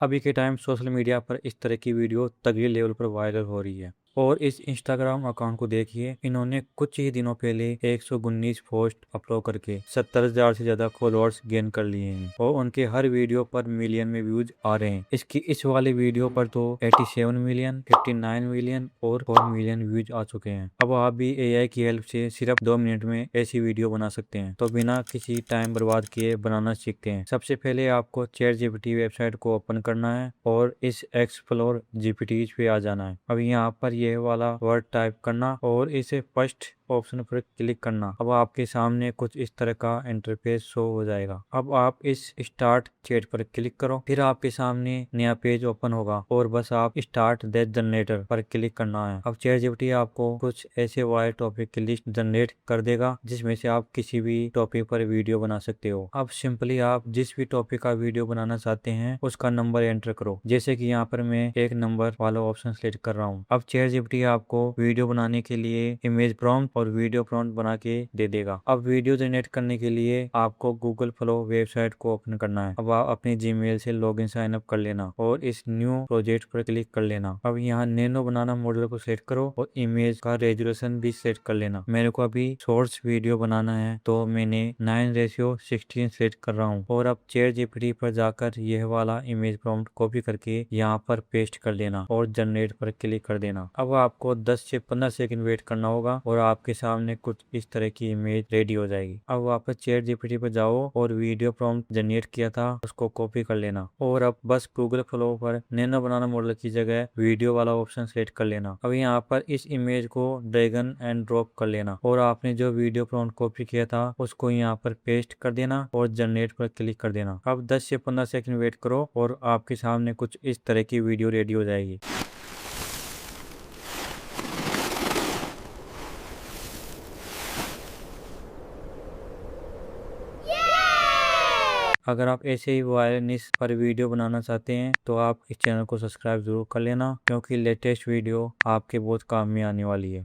अभी के time social media पर इस तरह की वीडियो तगड़े लेवल पर वायरल हो रही है। और इस इंस्टाग्राम अकाउंट को देखिए, इन्होंने कुछ ही दिनों पहले 119 पोस्ट अपलोड करके 70,000 से ज्यादा फॉलोअर्स गेन कर लिए हैं और उनके हर वीडियो पर मिलियन में व्यूज आ रहे हैं। इसकी इस वाले वीडियो पर तो 87 मिलियन, 59 मिलियन और 4 मिलियन व्यूज आ चुके हैं। अब आप भी एआई की हेल्प से सिर्फ 2 मिनट में ऐसी वीडियो बना सकते हैं। तो बिना किसी टाइम बर्बाद किए बनाना सीखते हैं। सबसे पहले आपको चैट जीपीटी वेबसाइट को ओपन करना है और इस एक्सप्लोर जीपीटी पे आ जाना है। अब यहाँ पर यह वाला वर्ड टाइप करना और इसे फर्स्ट ऑप्शन पर क्लिक करना। अब आपके सामने कुछ इस तरह का इंटरफेस शो हो जाएगा। अब आप इस स्टार्ट चैट पर क्लिक करो, फिर आपके सामने नया पेज ओपन होगा और बस आप स्टार्ट दैट जनरेटर पर क्लिक करना है। अब चैट जीपीटी आपको कुछ ऐसे वाले टॉपिक की लिस्ट जनरेट कर देगा जिसमें से आप किसी भी टॉपिक पर वीडियो बना सकते हो। अब सिंपली आप जिस भी टॉपिक का वीडियो बनाना चाहते हैं उसका नंबर एंटर करो। जैसे कि यहाँ पर मैं 1 नंबर वाला ऑप्शन सेलेक्ट कर रहा हूँ। अब चैट जीपीटी आपको वीडियो बनाने के लिए इमेज प्रॉम्प्ट और वीडियो प्रॉम्प्ट बना के दे देगा। अब वीडियो जनरेट करने के लिए आपको गूगल फ्लो वेबसाइट को ओपन करना है। अब आप अपनी जीमेल से लॉगिन साइन अप कर लेना और इस न्यू प्रोजेक्ट पर क्लिक कर लेना। अब यहाँ नैनो बनाना मॉडल को सेट करो और इमेज का रेजोल्यूशन भी सेट कर लेना। मेरे को अभी शॉर्ट्स वीडियो बनाना है तो मैंने 9:16 सेट कर रहा हूँ। और अब चैट जीपीटी पर जाकर यह वाला इमेज प्रॉम्प्ट कॉपी करके यहाँ पर पेस्ट कर देना और जनरेट पर क्लिक कर देना। अब आपको 10 से 15 सेकंड वेट करना होगा और आपके सामने कुछ इस तरह की इमेज रेडी हो जाएगी। अब वापस चैट जीपीटी पर जाओ और वीडियो प्रॉम्प्ट जनरेट किया था उसको कॉपी कर लेना और अब बस गूगल फ्लो पर नैनो बनाना मॉडल की जगह वीडियो वाला ऑप्शन सेलेक्ट कर लेना। अब यहाँ पर इस इमेज को ड्रैगन एंड ड्रॉप कर लेना और आपने जो वीडियो प्रॉम्प्ट कॉपी किया था उसको यहाँ पर पेस्ट कर देना और जनरेट पर क्लिक कर देना। अब 10 से 15 सेकंड वेट करो और आपके सामने कुछ इस तरह की वीडियो रेडी हो जाएगी। अगर आप ऐसे ही वायरनिस पर वीडियो बनाना चाहते हैं तो आप इस चैनल को सब्सक्राइब जरूर कर लेना, क्योंकि लेटेस्ट वीडियो आपके बहुत काम में आने वाली है।